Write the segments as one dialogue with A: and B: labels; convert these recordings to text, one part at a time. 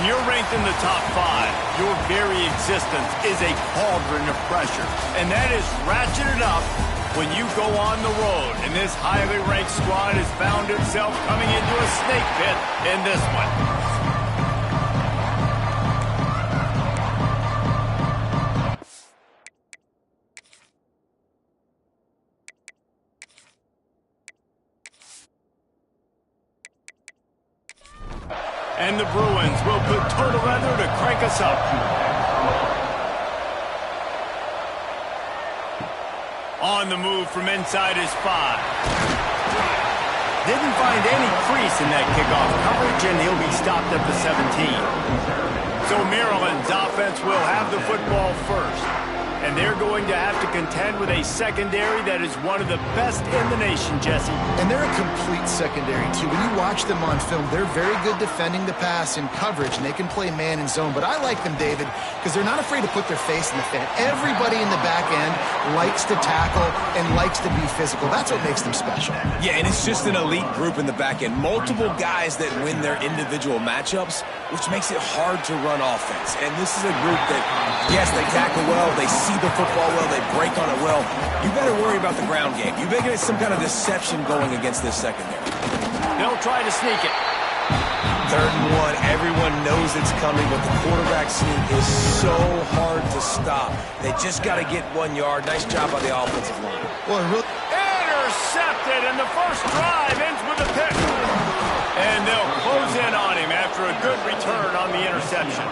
A: When you're ranked in the top 5, your very existence is a cauldron of pressure. And that is ratcheted up when you go on the road. And this highly ranked squad has found itself coming into a snake pit in this one. And the Bruins will put total weather to crank us up. On the move from inside his 5. Didn't find any crease in that kickoff coverage, and he'll be stopped at the 17. So Maryland's offense will have the football first. And they're going to have to contend with a secondary that is one of the best in the nation, Jesse.
B: And they're a complete secondary, too. When you watch them on film, they're very good defending the pass in coverage, and they can play man and zone. But I like them, David, because they're not afraid to put their face in the fan. Everybody in the back end likes to tackle and likes to be physical. That's what makes them special.
C: Yeah, and it's just an elite group in the back end. Multiple guys that win their individual matchups, which makes it hard to run offense. And this is a group that, yes, they tackle well, they see the football well, they break on it well. You better worry about the ground game. You better get some kind of deception going against this secondary.
A: They'll try to sneak it.
C: 3rd and 1, everyone knows it's coming, but the quarterback sneak is so hard to stop. They just got to get 1 yard. Nice job by the offensive line.
B: Well, really
A: intercepted, and the first drive ends with a pick. And they'll close in on him after a good return on the interception.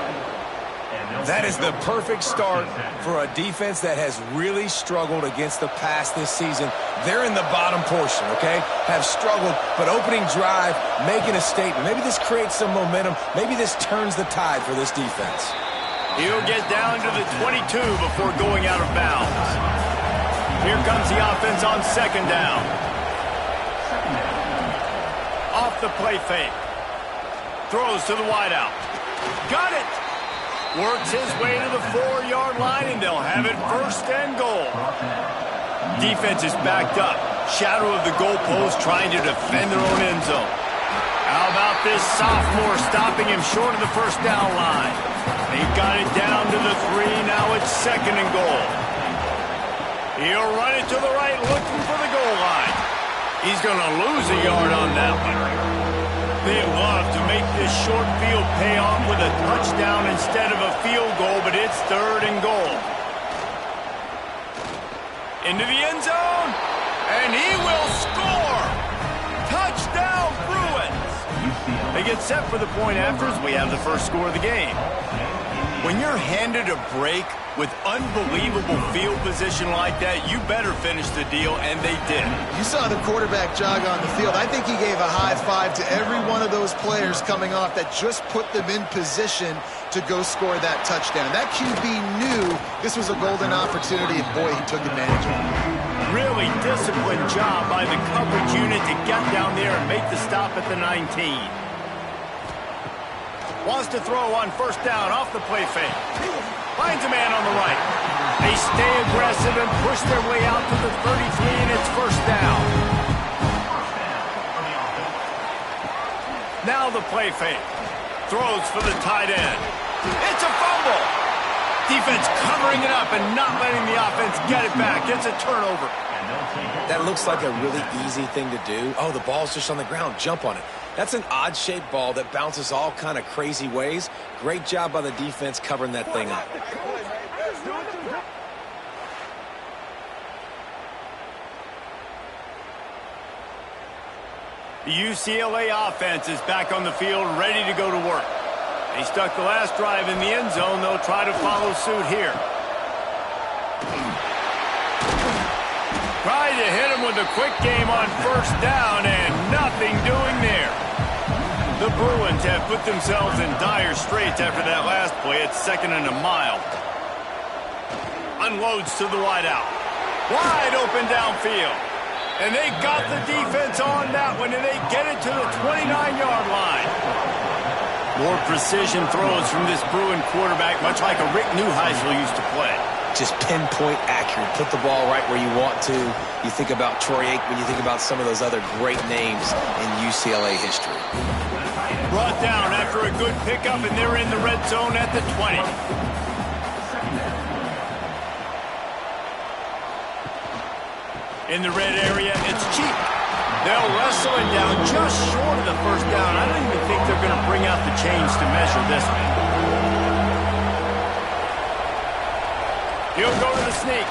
C: That is the perfect start for a defense that has really struggled against the pass this season. They're in the bottom portion, okay? Have struggled, but opening drive, making a statement. Maybe this creates some momentum. Maybe this turns the tide for this defense.
A: He'll get down to the 22 before going out of bounds. Here comes the offense on 2nd down. Off the play fake. Throws to the wideout. Got it! Works his way to the 4-yard line, and they'll have it 1st and goal. Defense is backed up. Shadow of the goalpost trying to defend their own end zone. How about this sophomore stopping him short of the 1st down line? They got it down to the 3. Now it's 2nd and goal. He'll run it to the right, looking for the goal line. He's going to lose a yard on that one. They love to make this short field pay off with a touchdown instead of a field goal, but it's 3rd and goal. Into the end zone, and he will score! Touchdown, Bruins! They get set for the point after as we have the first score of the game. When you're handed a break with unbelievable field position like that, you better finish the deal, and they did.
B: You saw the quarterback jog on the field. I think he gave a high five to every one of those players coming off that just put them in position to go score that touchdown. That QB knew this was a golden opportunity, and boy, he took advantage of it.
A: Really disciplined job by the coverage unit to get down there and make the stop at the 19. Wants to throw on 1st down off the play fake. Finds a man on the right. They stay aggressive and push their way out to the 33, and it's 1st down. Now the play fake. Throws for the tight end. It's a fumble. Defense covering it up and not letting the offense get it back. It's a turnover.
C: That looks like a really easy thing to do. Oh, the ball's just on the ground. Jump on it. That's an odd-shaped ball that bounces all kind of crazy ways. Great job by the defense covering that thing up.
A: The UCLA offense is back on the field, ready to go to work. They stuck the last drive in the end zone. They'll try to follow suit here. Tried to hit him with a quick game on 1st down, and nothing doing there. The Bruins have put themselves in dire straits after that last play. It's 2nd and a mile. Unloads to the wideout. Wide open downfield. And they got the defense on that one, and they get it to the 29-yard line. More precision throws from this Bruin quarterback, much like a Rick Neuheisel used to play.
C: Just pinpoint accurate. Put the ball right where you want to. You think about Troy Aikman, you think about some of those other great names in UCLA history.
A: Brought down after a good pickup, and they're in the red zone at the 20. In the red area, it's cheap. They'll wrestle him down just short of the first down. I don't even think they're going to bring out the chains to measure this one. He'll go to the sneak.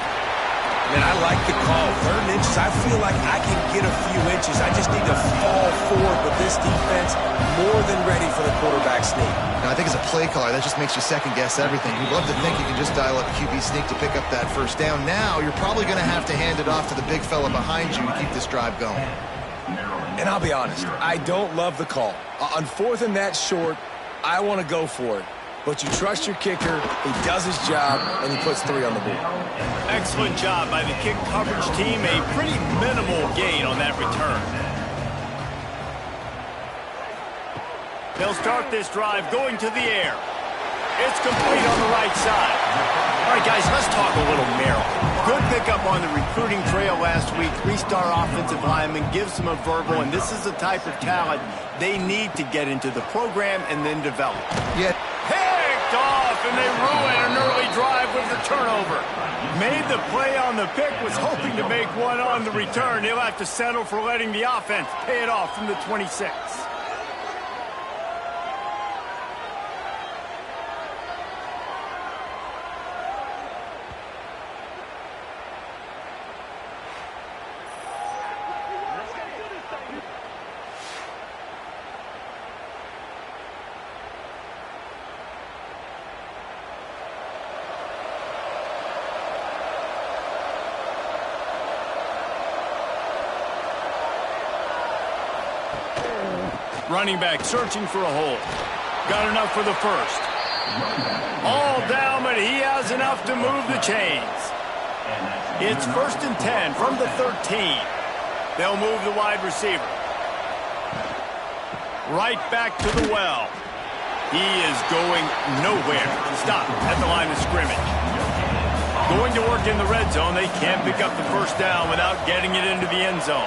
C: Man, I like the call. 3rd and inches, I feel like I can get a few inches. I just need to fall forward with this defense more than ready for the quarterback sneak.
B: Now, I think as a play caller, that just makes you second-guess everything. You'd love to think you can just dial up QB sneak to pick up that first down. Now, you're probably going to have to hand it off to the big fella behind you to keep this drive going.
C: And I'll be honest, I don't love the call. On 4th and that short, I want to go for it. But you trust your kicker, he does his job, and he puts 3 on the board.
A: Excellent job by the kick coverage team. A pretty minimal gain on that return. They'll start this drive going to the air. It's complete on the right side. All right, guys, let's talk a little Merrill. Good pickup on the recruiting trail last week. 3-star offensive lineman gives them a verbal, and this is the type of talent they need to get into the program and then develop.
B: Yeah.
A: Picked off, and they ruin an early drive with the turnover. Made the play on the pick, was hoping to make one on the return. He'll have to settle for letting the offense pay it off from the 26. Running back searching for a hole. Got enough for the first. All down, but he has enough to move the chains. It's 1st and 10 from the 13. They'll move the wide receiver. Right back to the well. He is going nowhere. Stop at the line of scrimmage. Going to work in the red zone. They can't pick up the first down without getting it into the end zone.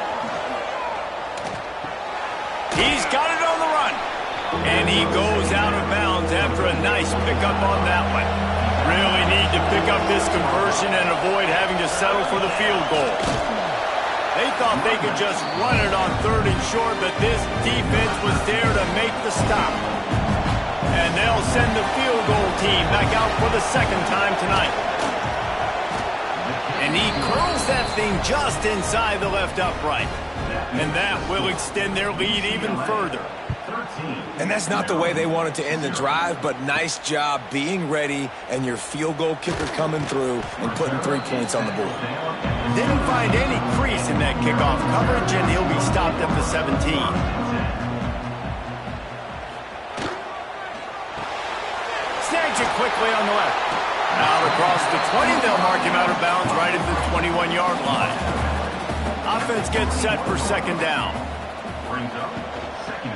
A: He's got it on the run. And he goes out of bounds after a nice pickup on that one. Really need to pick up this conversion and avoid having to settle for the field goal. They thought they could just run it on 3rd and short, but this defense was there to make the stop. And they'll send the field goal team back out for the 2nd time tonight. And he curls that thing just inside the left upright. And that will extend their lead even further.
C: And that's not the way they wanted to end the drive, but nice job being ready and your field goal kicker coming through and putting 3 points on the board.
A: Didn't find any crease in that kickoff coverage, and he'll be stopped at the 17. Snags it quickly on the left. Out across the 20, they'll mark him out of bounds right at the 21-yard line. Offense gets set for 2nd down.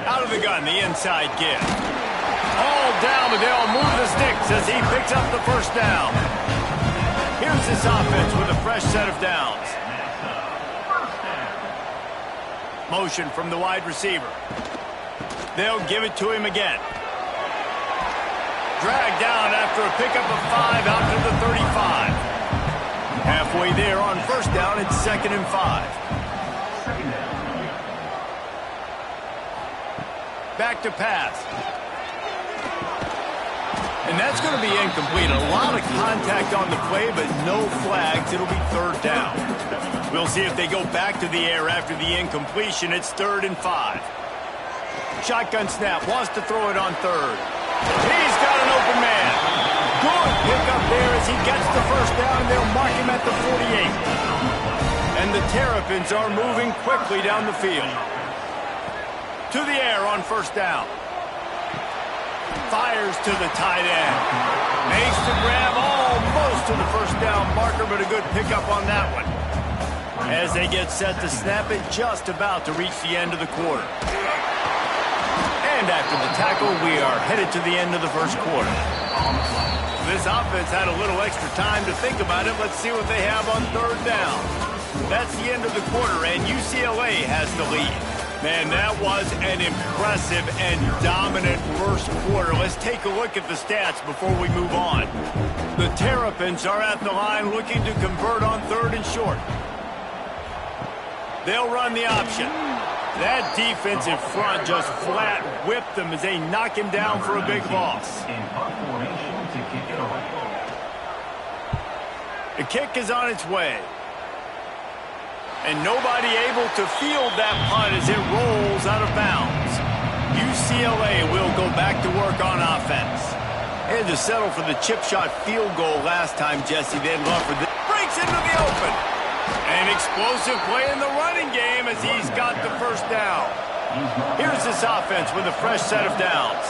A: Out of the gun, the inside give. All down, but they'll move the sticks as he picks up the first down. Here's this offense with a fresh set of downs. Motion from the wide receiver. They'll give it to him again. Dragged down after a pickup of 5 out to the 35. Halfway there on first down, it's 2nd and 5. Back to pass. And that's going to be incomplete. A lot of contact on the play, but no flags. It'll be 3rd down. We'll see if they go back to the air after the incompletion. It's 3rd and 5. Shotgun snap. Wants to throw it on 3rd. He's got an open man. Good pickup there as he gets the first down, and they'll mark him at the 48. And the Terrapins are moving quickly down the field. To the air on first down. Fires to the tight end. Makes the grab almost to the first down marker, but a good pickup on that one. As they get set to snap it, just about to reach the end of the quarter. And after the tackle, we are headed to the end of the first quarter. This offense had a little extra time to think about it. Let's see what they have on 3rd down. That's the end of the quarter, and UCLA has the lead. Man, that was an impressive and dominant first quarter. Let's take a look at the stats before we move on. The Terrapins are at the line looking to convert on 3rd and short. They'll run the option. That defense in front just flat whipped them as they knock him down for a big loss. The kick is on its way. And nobody able to field that punt as it rolls out of bounds. UCLA will go back to work on offense. Had to settle for the chip shot field goal last time, Jesse. They'd love for this. Breaks into the open. An explosive play in the running game as he's got the first down. Here's this offense with a fresh set of downs.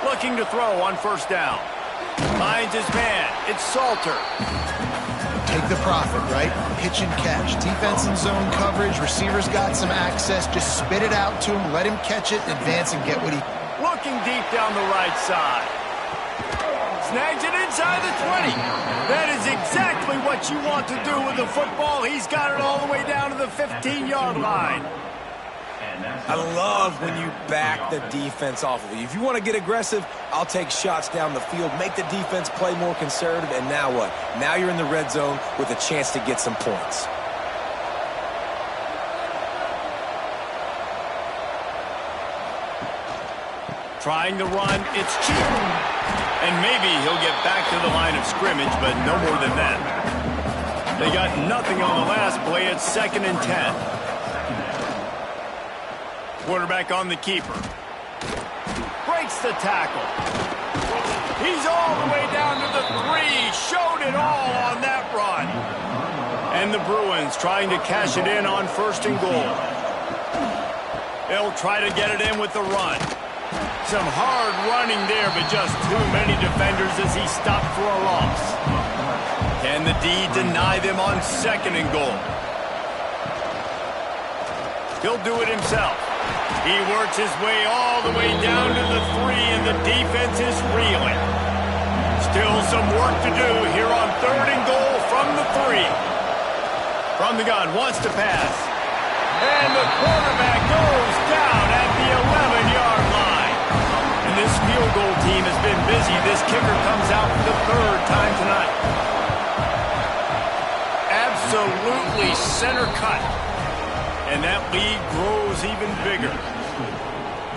A: Looking to throw on 1st down. Finds his man. It's Salter.
B: Take the profit, right? Pitch and catch. Defense in zone coverage. Receivers got some access. Just spit it out to him. Let him catch it and advance and get what he...
A: Looking deep down the right side. Snags it inside the 20. That is exactly what you want to do with the football. He's got it all the way down to the 15-yard line.
C: I love when you back the defense off of you. If you want to get aggressive, I'll take shots down the field, make the defense play more conservative, and now what? Now you're in the red zone with a chance to get some points.
A: Trying to run, it's cheap. And maybe he'll get back to the line of scrimmage, but no more than that. They got nothing on the last play. It's 2nd and 10. Quarterback on the keeper. Breaks the tackle. He's all the way down to the 3. Showed it all on that run. And the Bruins trying to cash it in on 1st and goal. They'll try to get it in with the run. Some hard running there, but just too many defenders as he stopped for a loss. Can the D deny them on 2nd and goal? He'll do it himself. He works his way all the way down to the 3, and the defense is reeling. Still some work to do here on 3rd and goal from the 3. From the gun, wants to pass. And the quarterback goes down at the 11-yard line. And this field goal team has been busy. This kicker comes out for the 3rd time tonight. Absolutely center cut. And that lead grows even bigger.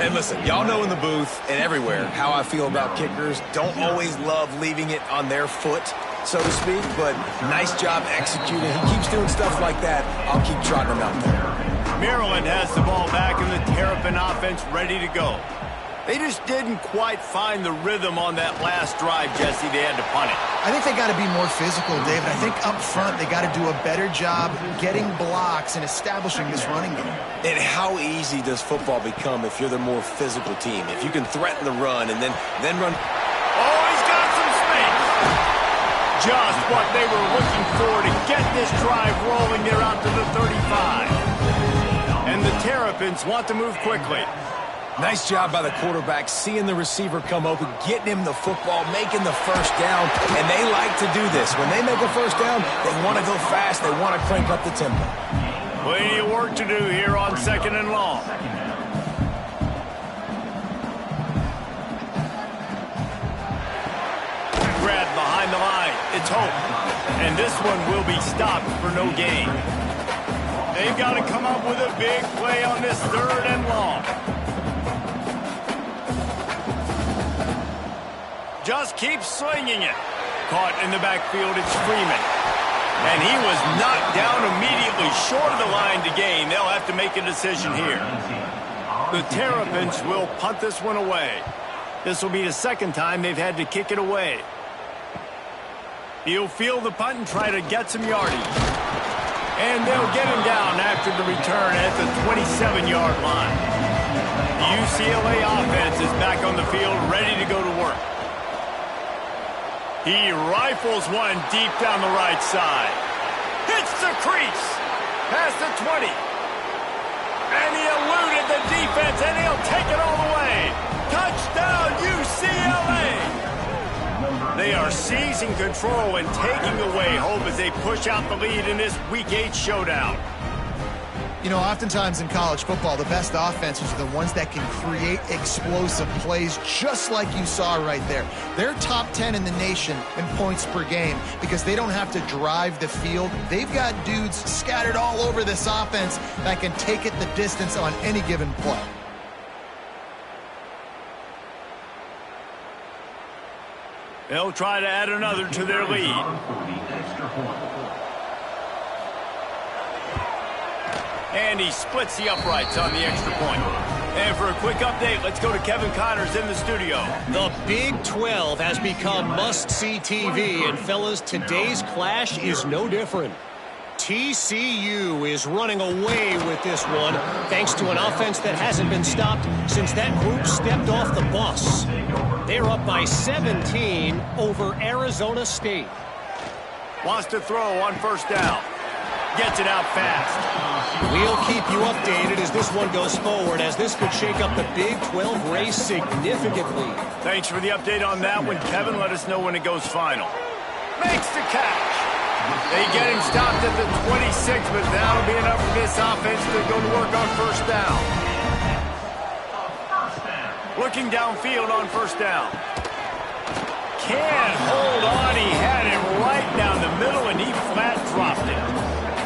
C: And listen, y'all know in the booth and everywhere how I feel about kickers. Don't always love leaving it on their foot, so to speak, but nice job executing. He keeps doing stuff like that. I'll keep trotting him out there.
A: Maryland has the ball back and the Terrapin offense ready to go. They just didn't quite find the rhythm on that last drive, Jesse. They had to punt it.
B: I think they got to be more physical, David. I think up front they got to do a better job getting blocks and establishing this running game.
C: And how easy does football become if you're the more physical team? If you can threaten the run and then run.
A: Oh, he's got some space. Just what they were looking for to get this drive rolling. They're out to the 35. And the Terrapins want to move quickly.
C: Nice job by the quarterback, seeing the receiver come open, getting him the football, making the first down, and they like to do this. When they make a first down, they want to go fast, they want to crank up the tempo.
A: Plenty of work to do here on 2nd and long. Grab behind the line, it's Hope, and this one will be stopped for no gain. They've got to come up with a big play on this 3rd and long. Just keep slinging it. Caught in the backfield, it's Freeman. And he was knocked down immediately short of the line to gain. They'll have to make a decision here. The Terrapins will punt this one away. This will be the 2nd time they've had to kick it away. He'll field the punt and try to get some yardage. And they'll get him down after the return at the 27-yard line. The UCLA offense is back on the field, ready to go to work. He rifles one deep down the right side. Hits the crease. Past the 20. And he eluded the defense, and he'll take it all the way. Touchdown, UCLA! They are seizing control and taking away hope as they push out the lead in this Week 8 showdown.
B: You know, oftentimes in college football, the best offenses are the ones that can create explosive plays, just like you saw right there. They're top 10 in the nation in points per game because they don't have to drive the field. They've got dudes scattered all over this offense that can take it the distance on any given play.
A: They'll try to add another to their lead. And he splits the uprights on the extra point. And for a quick update, let's go to Kevin Connors in the studio.
D: The Big 12 has become must-see TV, and fellas, today's clash is no different. TCU is running away with this one thanks to an offense that hasn't been stopped since that group stepped off the bus. They're up by 17 over Arizona State.
A: Wants to throw on first down. Gets it out fast.
D: We'll keep you updated as this one goes forward, as this could shake up the Big 12 race significantly.
A: Thanks for the update on that one, Kevin. Let us know when it goes final. Makes the catch. They get him stopped at the 26, but that'll be enough for this offense to go to work on first down. Looking downfield on first down. Can't hold on. He had it right down the middle, and he flat dropped it.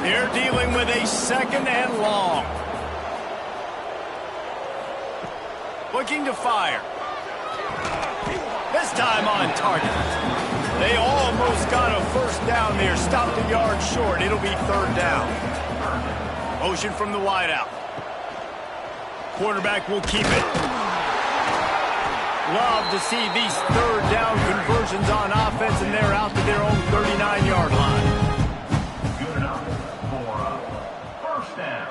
A: They're dealing with a second and long. Looking to fire. This time on target. They almost got a first down there. Stopped a yard short. It'll be third down. Motion from the wideout. Quarterback will keep it. Love to see these third down conversions on offense, and they're out to their own 39-yard line.
E: Good enough for a first down.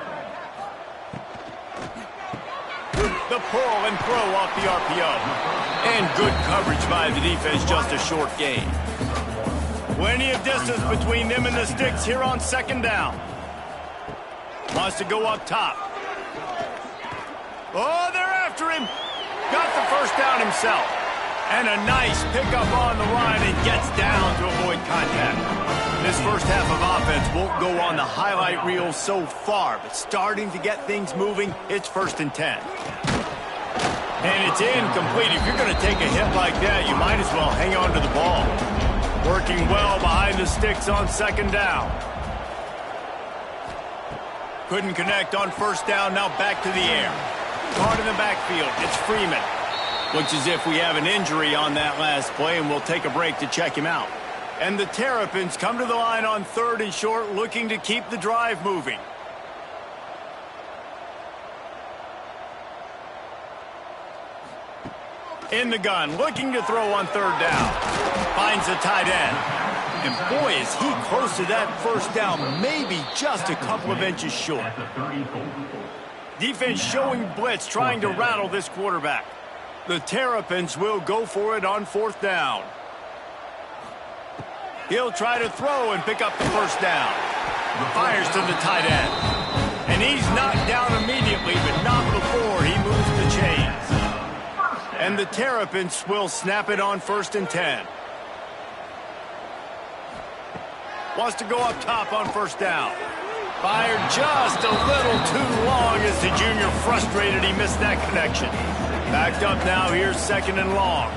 A: The pull and throw off the RPO. And good coverage by the defense, just a short gain. Plenty of distance between them and the sticks here on second down. Wants to go up top. Oh, they're after him. Got the first down himself. And a nice pickup on the line and gets down to avoid contact. This first half of offense won't go on the highlight reel so far, but starting to get things moving, it's 1st and 10. And it's incomplete. If you're going to take a hit like that, you might as well hang on to the ball. Working well behind the sticks on second down. Couldn't connect on first down, now back to the air. Caught in the backfield, it's Freeman. Looks as if we have an injury on that last play, and we'll take a break to check him out. And the Terrapins come to the line on 3rd and short, looking to keep the drive moving. In the gun, looking to throw on 3rd down. Finds the tight end. And boy, is he close to that first down, maybe just a couple of inches short. Defense showing blitz, trying to rattle this quarterback. The Terrapins will go for it on 4th down. He'll try to throw and pick up the first down. Fires to the tight end. And he's knocked down immediately, but not before he moves the chains. And the Terrapins will snap it on 1st and 10. Wants to go up top on first down. Fired just a little too long as the junior frustrated he missed that connection. Backed up now, here's 2nd and long.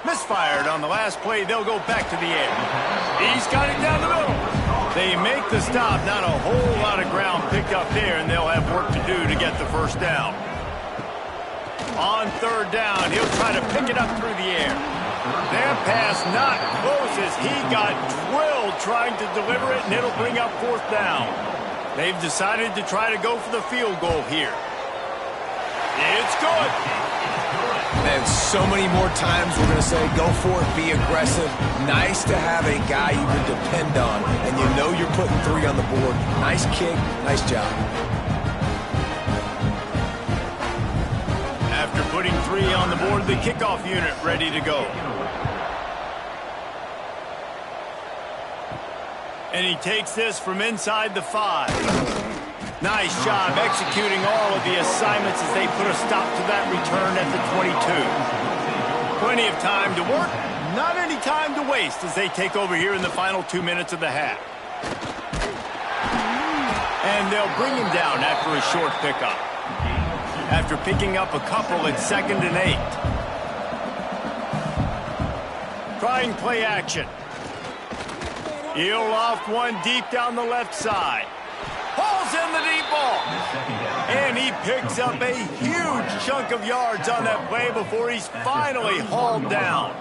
A: Misfired on the last play, they'll go back to the air. He's got it down the middle. They make the stop, not a whole lot of ground picked up there, and they'll have work to do to get the first down. On 3rd down, he'll try to pick it up through the air. That pass not close as he got drilled trying to deliver it, and it'll bring up 4th down. They've decided to try to go for the field goal here. It's good.
C: And so many more times we're going to say, go for it, be aggressive. Nice to have a guy you can depend on, and you know you're putting 3 on the board. Nice kick, nice job.
A: After putting 3 on the board, the kickoff unit ready to go. And he takes this from inside the 5. Nice job executing all of the assignments as they put a stop to that return at the 22. Plenty of time to work, not any time to waste as they take over here in the final 2 minutes of the half. And they'll bring him down after a short pickup. After picking up a couple at 2nd and 8. Trying play action. He'll loft one deep down the left side. Hauls in the deep ball. And he picks up a huge chunk of yards on that play before he's finally hauled down.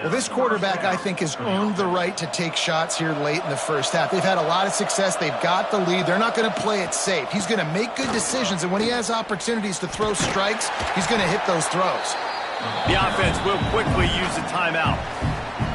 B: Well, this quarterback, I think, has earned the right to take shots here late in the first half. They've had a lot of success. They've got the lead. They're not going to play it safe. He's going to make good decisions, and when he has opportunities to throw strikes, he's going to hit those throws.
A: The offense will quickly use a timeout.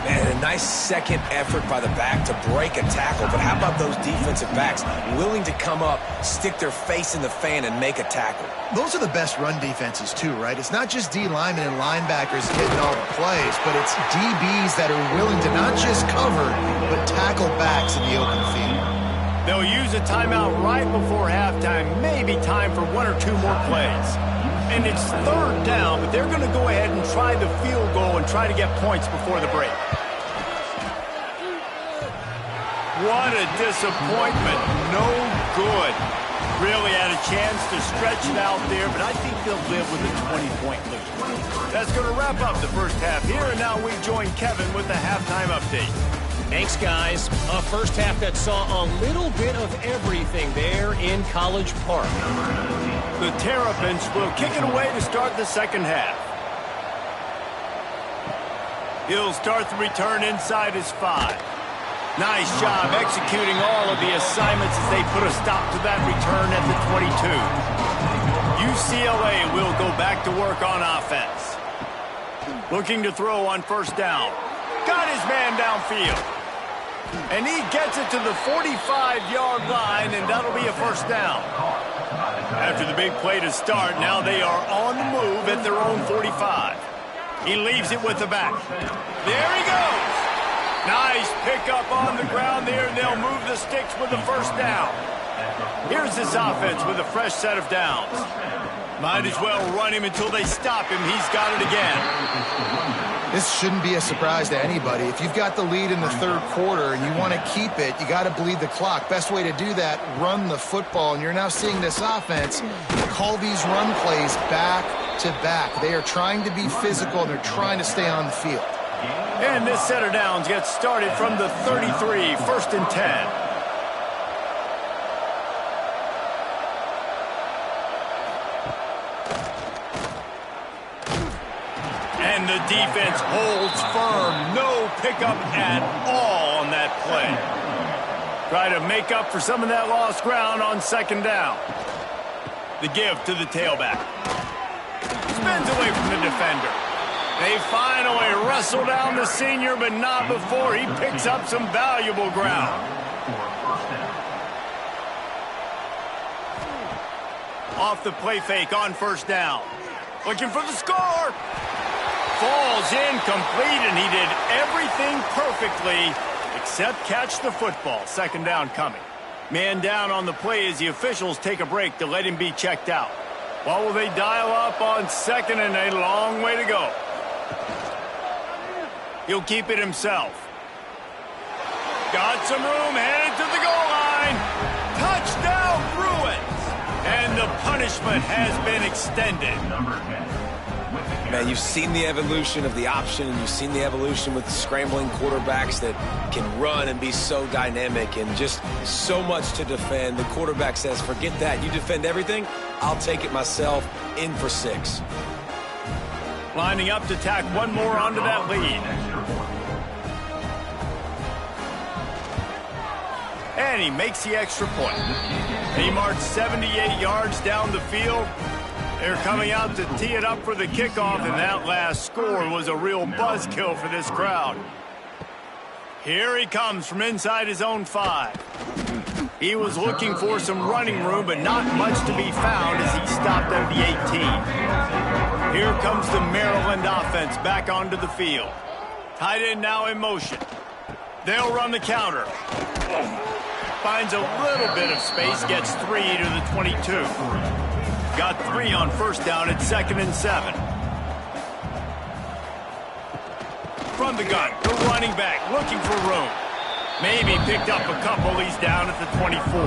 C: Man, a nice second effort by the back to break a tackle. But how about those defensive backs willing to come up, stick their face in the fan, and make a tackle?
B: Those are the best run defenses, too, right? It's not just D linemen and linebackers getting all the plays, but it's DBs that are willing to not just cover, but tackle backs in the open field.
A: They'll use a timeout right before halftime, maybe time for 1 or 2 more plays. And it's 3rd down, but they're going to go ahead and try the field goal and try to get points before the break. What a disappointment. No good. Really had a chance to stretch it out there, but I think they'll live with a 20-point lead. That's going to wrap up the first half here, and now we join Kevin with the halftime update.
D: Thanks, guys. A first half that saw a little bit of everything there in College Park.
A: The Terrapins will kick it away to start the second half. He'll start the return inside his 5. Nice job executing all of the assignments as they put a stop to that return at the 22. UCLA will go back to work on offense. Looking to throw on first down. Got his man downfield. And he gets it to the 45-yard line, and that'll be a first down. After the big play to start, now they are on the move at their own 45. He leaves it with the back. There he goes. Nice pickup on the ground there, and they'll move the sticks with the first down. Here's this offense with a fresh set of downs. Might as well run him until they stop him. He's got it again.
B: This shouldn't be a surprise to anybody. If you've got the lead in the 3rd quarter and you want to keep it, you got to bleed the clock. Best way to do that, run the football. And you're now seeing this offense call these run plays back to back. They are trying to be physical, and they're trying to stay on the field.
A: And this set of downs gets started from the 33, 1st and 10. And the defense holds firm. No pickup at all on that play. Try to make up for some of that lost ground on 2nd down. The give to the tailback. Spins away from the defender. They finally wrestle down the senior, but not before he picks up some valuable ground. Off the play fake on first down. Looking for the score. Falls incomplete, and he did everything perfectly except catch the football. 2nd down coming. Man down on the play as the officials take a break to let him be checked out. What will they dial up on 2nd and a long way to go? He'll keep it himself. Got some room, headed to the goal line. Touchdown, Bruins! And the punishment has been extended.
C: Man, you've seen the evolution of the option, and you've seen the evolution with scrambling quarterbacks that can run and be so dynamic and just so much to defend. The quarterback says, forget that. You defend everything, I'll take it myself. In for 6.
A: Lining up to tack one more onto that lead. And he makes the extra point. He marched 78 yards down the field. They're coming out to tee it up for the kickoff, and that last score was a real buzzkill for this crowd. Here he comes from inside his own 5. He was looking for some running room, but not much to be found as he stopped at the 18. Here comes the Maryland offense back onto the field. Tight end now in motion. They'll run the counter. Finds a little bit of space, gets 3 to the 22. Got 3 on first down at 2nd and 7. From the gun, the running back looking for room. Maybe picked up a couple. He's down at the 24.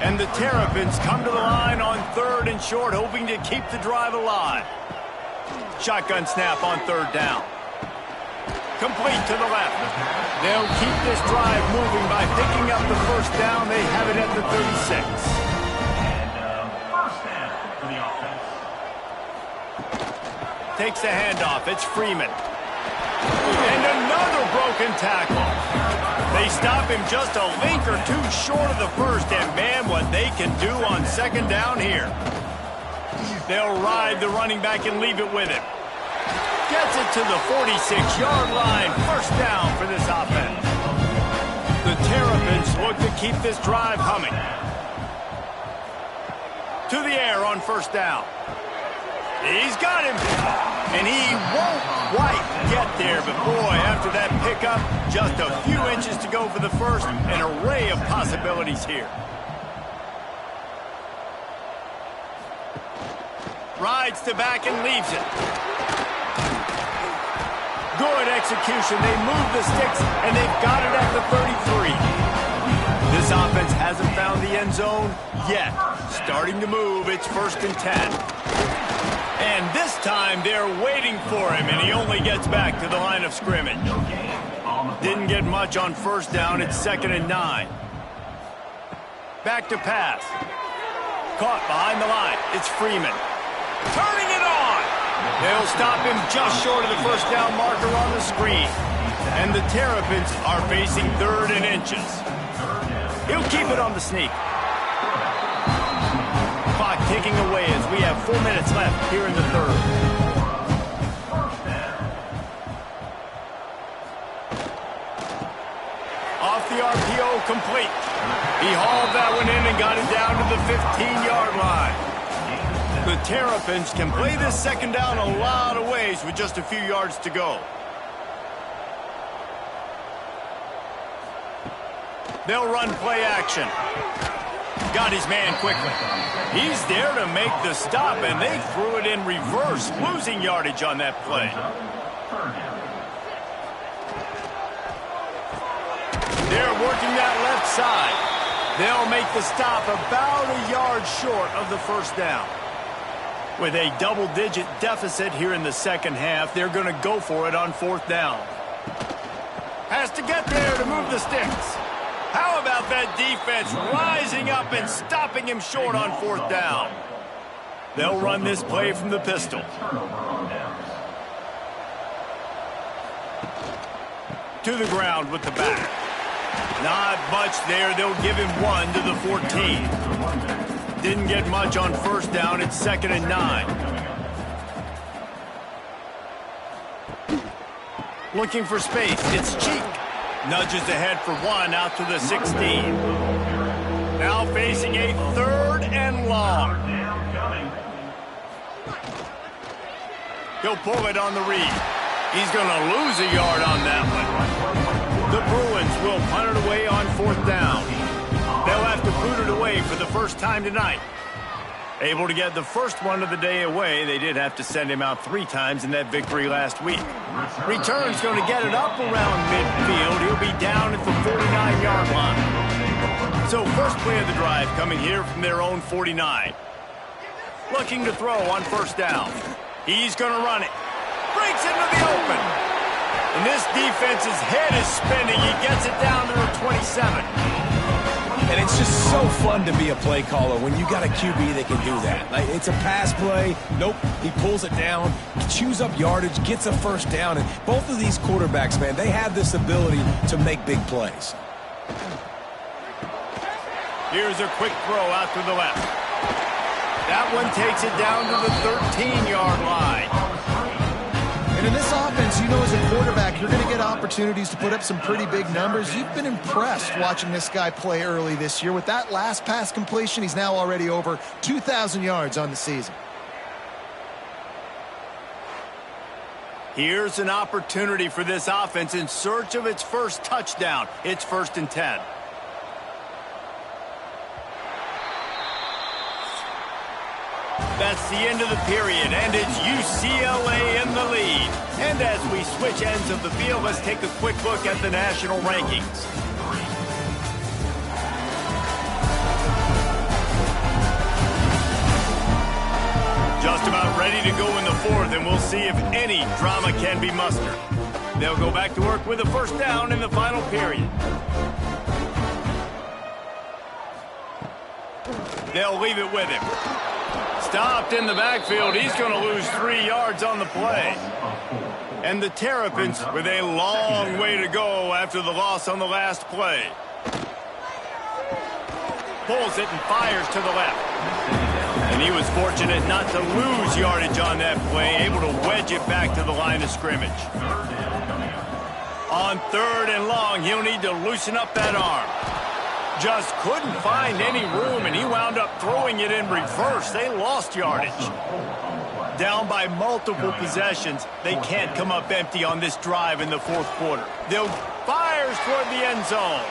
A: And the Terrapins come to the line on 3rd and short, hoping to keep the drive alive. Shotgun snap on 3rd down. Complete to the left. They'll keep this drive moving by picking up the 1st down. They have it at the 36.
E: And first down for the offense.
A: Takes the handoff. It's Freeman. And another broken tackle. They stop him just a link or two short of the 1st, and man, what they can do on 2nd down here. They'll ride the running back and leave it with him. Gets it to the 46-yard line. 1st down for this offense. The Terrapins look to keep this drive humming. To the air on 1st down. He's got him. And he won't quite get there. But, boy, after that pickup, just a few inches to go for the 1st. An array of possibilities here. Rides to back and leaves it. Good execution. They move the sticks, and they've got it at the 33. This offense hasn't found the end zone yet. Starting to move. It's 1st and 10. And this time, they're waiting for him, and he only gets back to the line of scrimmage. Didn't get much on 1st down. It's 2nd and 9. Back to pass. Caught behind the line. It's Freeman. Turning it on. They'll stop him just short of the 1st down marker on the screen. And the Terrapins are facing 3rd and inches. He'll keep it on the sneak. Clock ticking away as we have 4 minutes left here in the 3rd. Off the RPO, complete. He hauled that one in and got it down to the 15-yard line. The Terrapins can play this 2nd down a lot of ways with just a few yards to go. They'll run play action. Got his man quickly. He's there to make the stop, and they threw it in reverse, losing yardage on that play. They're working that left side. They'll make the stop about a yard short of the 1st down. With a double-digit deficit here in the 2nd half, they're going to go for it on 4th down. Has to get there to move the sticks. How about that defense rising up and stopping him short on 4th down? They'll run this play from the pistol. To the ground with the back. Not much there. They'll give him 1 to the 14. Didn't get much on 1st down. It's 2nd and 9. Looking for space. It's Cheek. Nudges ahead for 1 out to the 16. Now facing a 3rd and long. He'll pull it on the read. He's going to lose a yard on that one. The Bruins will punt it away on 4th down. They'll have to boot it away for the first time tonight. Able to get the first one of the day away. They did have to send him out 3 times in that victory last week. Return's going to get it up around midfield. He'll be down at the 49-yard line. So first play of the drive coming here from their own 49. Looking to throw on 1st down. He's going to run it. Breaks into the open. And this defense's head is spinning. He gets it down to the 27.
C: And it's just so fun to be a play caller when you got a QB that can do that. Like, it's a pass play. Nope. He pulls it down, chews up yardage, gets a 1st down. And both of these quarterbacks, man, they have this ability to make big plays.
A: Here's a quick throw out to the left. That one takes it down to the 13-yard line.
B: And in this offense, you know, as a quarterback, you're going to get opportunities to put up some pretty big numbers. You've been impressed watching this guy play early this year. With that last pass completion, he's now already over 2,000 yards on the season.
A: Here's an opportunity for this offense in search of its first touchdown. It's 1st and 10. That's the end of the period, and it's UCLA in the lead. And And as we switch ends of the field, let's take a quick look at the national rankings. Just about ready to go in the fourth, and we'll see if any drama can be mustered. They'll go back to work with a first down in the final period. They'll leave it with him. Stopped in the backfield. He's going to lose 3 yards on the play. And the Terrapins with a long way to go after the loss on the last play. Pulls it and fires to the left. And he was fortunate not to lose yardage on that play, able to wedge it back to the line of scrimmage. On 3rd and long, he'll need to loosen up that arm. Just couldn't find any room, and he wound up throwing it in reverse. They lost yardage. Down by multiple possessions, they can't come up empty on this drive in the fourth quarter. They'll fires toward the end zone.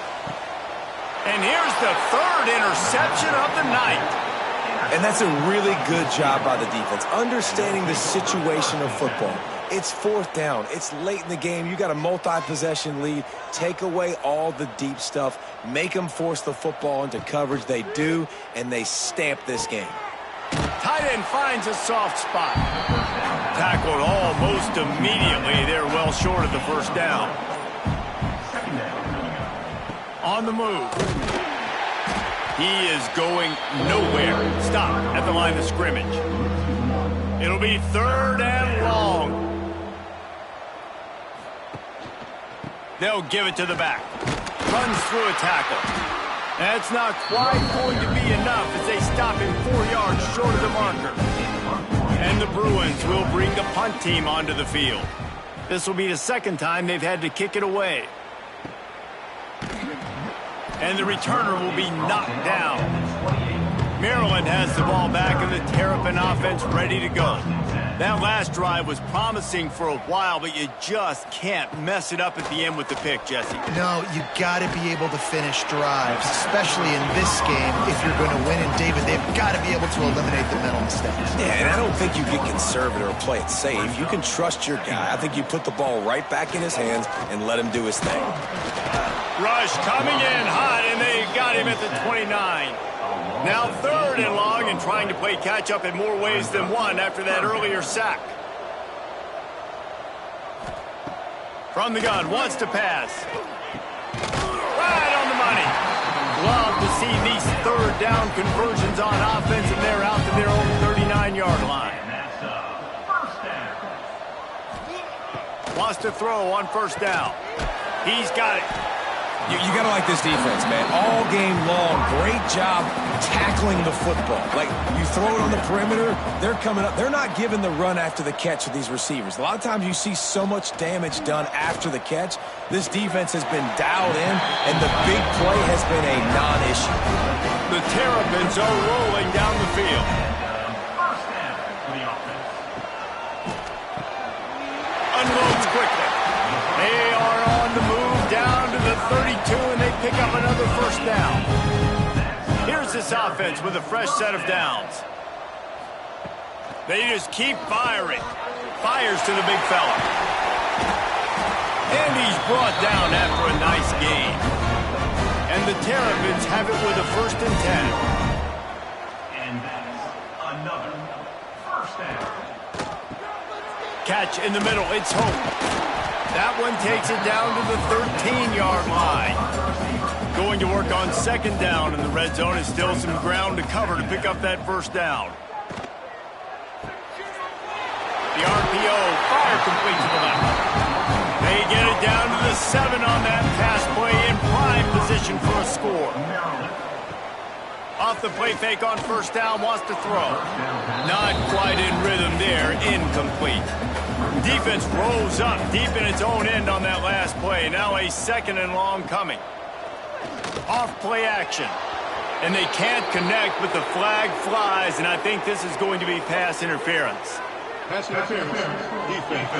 A: And here's the 3rd interception of the night.
C: And that's a really good job by the defense, understanding the situation of football. It's 4th down. It's late in the game. You got a multi-possession lead. Take away all the deep stuff. Make them force the football into coverage. They do, and they stamp this game.
A: Tight end finds a soft spot. Tackled almost immediately. They're well short of the first down. On the move. He is going nowhere. Stop at the line of scrimmage. It'll be 3rd and long. They'll give it to the back. Runs through a tackle. That's not quite going to be enough as they stop him 4 yards short of the marker. And the Bruins will bring the punt team onto the field. This will be the 2nd time they've had to kick it away. And the returner will be knocked down. Maryland has the ball back and the Terrapin offense ready to go. That last drive was promising for a while, but you just can't mess it up at the end with the pick, Jesse.
B: No, you got to be able to finish drives, especially in this game if you're going to win. And, David, they've got to be able to eliminate the mental mistakes.
C: Yeah, and I don't think you get conservative or play it safe. You can trust your guy. I think you put the ball right back in his hands and let him do his thing.
A: Rush coming in hot, and they got him at the 29. Now 3rd and long and trying to play catch-up in more ways than one after that earlier sack. From the gun, wants to pass. Right on the money. Love to see these 3rd down conversions on offense, and they're out to their own 39-yard line. Wants to throw on 1st down. He's got it.
C: You got to like this defense, man. All game long, great job tackling the football. Like, you throw it on the perimeter, they're coming up. They're not giving the run after the catch with these receivers. A lot of times you see so much damage done after the catch. This defense has been dialed in, and the big play has been a non-issue.
A: The Terrapins are rolling down the field. Unloads quickly. They are on the move down to the 32, and they pick up another 1st down. Here's this offense with a fresh set of downs. They just keep firing. Fires to the big fella. And he's brought down after a nice gain. And the Terrapins have it with a 1st and 10.
E: And that's another 1st down.
A: Catch in the middle. It's Hope. That one takes it down to the 13-yard line. Going to work on 2nd down in the red zone. Is still some ground to cover to pick up that 1st down. The RPO, fire complete to the left. They get it down to the 7 on that pass play in prime position for a score. Off the play fake on 1st down, wants to throw. Not quite in rhythm there, incomplete. Defense rolls up deep in its own end on that last play. Now a 2nd and long coming. Off play action. And they can't connect, but the flag flies, and I think this is going to be pass interference.
E: Pass interference. Defense.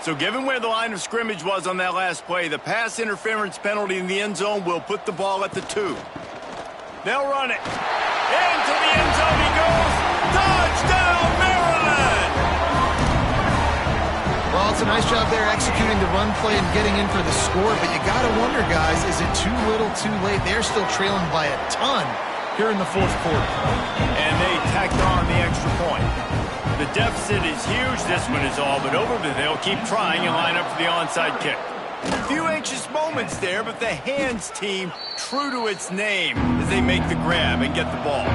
A: So given where the line of scrimmage was on that last play, the pass interference penalty in the end zone will put the ball at the 2. They'll run it. Into the end zone he goes. Touchdown!
B: Nice job there executing the run play and getting in for the score, but you got to wonder, guys, is it too little too late? They're still trailing by a ton here in the fourth quarter.
A: And they tacked on the extra point. The deficit is huge. This one is all but over, but they'll keep trying and line up for the onside kick. A few anxious moments there, but the hands team true to its name as they make the grab and get the ball.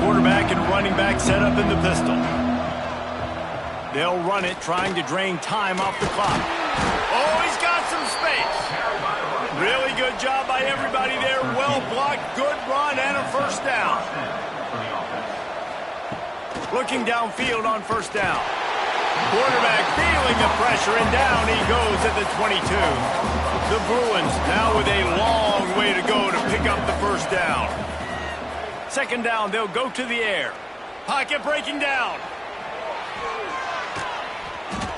A: Quarterback and running back set up in the pistol. They'll run it, trying to drain time off the clock. Oh, he's got some space. Really good job by everybody there. Well blocked, good run, and a first down. Looking downfield on first down. Quarterback feeling the pressure, and down he goes at the 22. The Bruins now with a long way to go to pick up the first down. Second down, they'll go to the air. Pocket breaking down.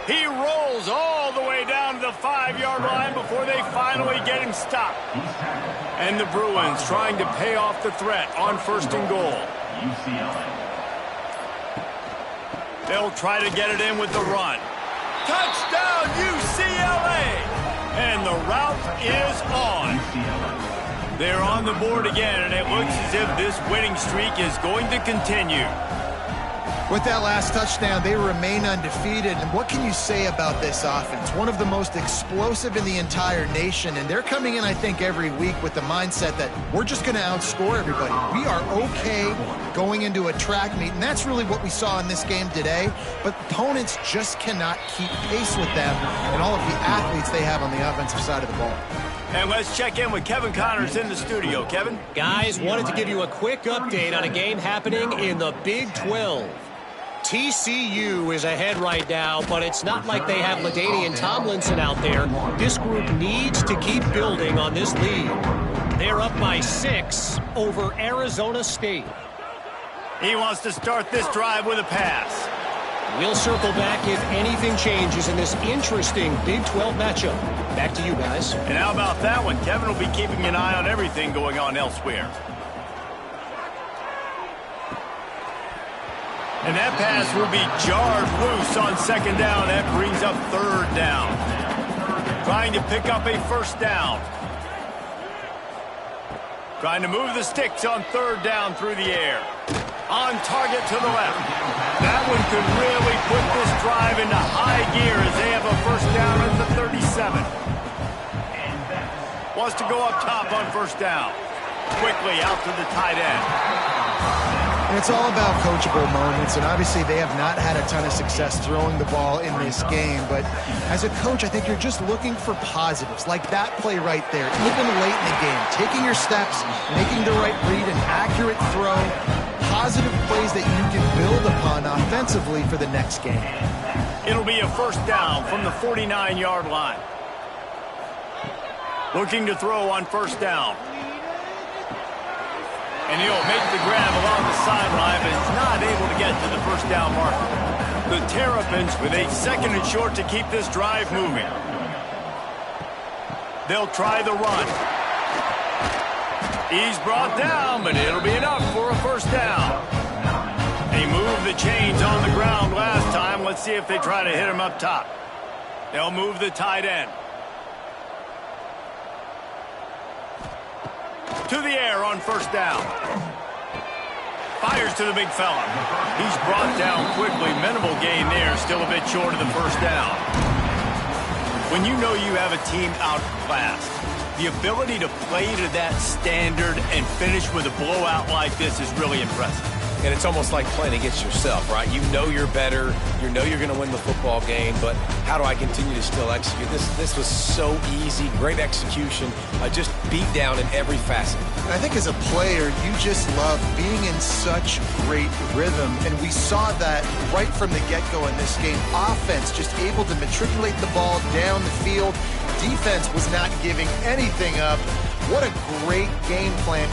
A: He rolls all the way down to the 5-yard line before they finally get him stopped. And the Bruins trying to pay off the threat on first and goal.
E: UCLA.
A: They'll try to get it in with the run. Touchdown, UCLA! And the route is on. They're on the board again, and it looks as if this winning streak is going to continue.
B: With that last touchdown, they remain undefeated. And what can you say about this offense? One of the most explosive in the entire nation. And they're coming in, I think, every week with the mindset that we're just going to outscore everybody. We are okay going into a track meet. And that's really what we saw in this game today. But opponents just cannot keep pace with them and all of the athletes they have on the offensive side of the ball.
A: And let's check in with Kevin Connors in the studio. Kevin?
D: Guys, wanted to give you a quick update on a game happening in the Big 12. TCU is ahead right now, but it's not like they have LaDainian Tomlinson out there. This group needs to keep building on this lead. They're up by 6 over Arizona State.
A: He wants to start this drive with a pass.
D: We'll circle back if anything changes in this interesting Big 12 matchup. Back to you guys.
A: And how about that one? Kevin will be keeping an eye on everything going on elsewhere. And that pass will be jarred loose on second down. That brings up third down. Trying to pick up a first down. Trying to move the sticks on third down through the air. On target to the left. That one could really put this drive into high gear as they have a first down at the 37. Wants to go up top on first down. Quickly out to the tight end.
B: And it's all about coachable moments, and obviously they have not had a ton of success throwing the ball in this game. But as a coach, I think you're just looking for positives, like that play right there, even late in the game. Taking your steps, making the right read, an accurate throw, positive plays that you can build upon offensively for the next game.
A: It'll be a first down from the 49-yard line. Looking to throw on first down. And he'll make the grab along the sideline, but is not able to get to the first down marker. The Terrapins with a second and short to keep this drive moving. They'll try the run. He's brought down, but it'll be enough for a first down. He moved the chains on the ground last time. Let's see if they try to hit him up top. They'll move the tight end. To the air on first down. Fires to the big fella. He's brought down quickly. Minimal gain there. Still a bit short of the first down. When you know you have a team outclassed, the ability to play to that standard and finish with a blowout like this is really impressive.
C: And it's almost like playing against yourself, right? You know you're better. You know you're going to win the football game, but how do I continue to still execute? This was so easy, great execution, just beat down in every facet.
B: And I think as a player, you just love being in such great rhythm, and we saw that right from the get-go in this game. Offense just able to matriculate the ball down the field. Defense was not giving anything up. What a great game plan.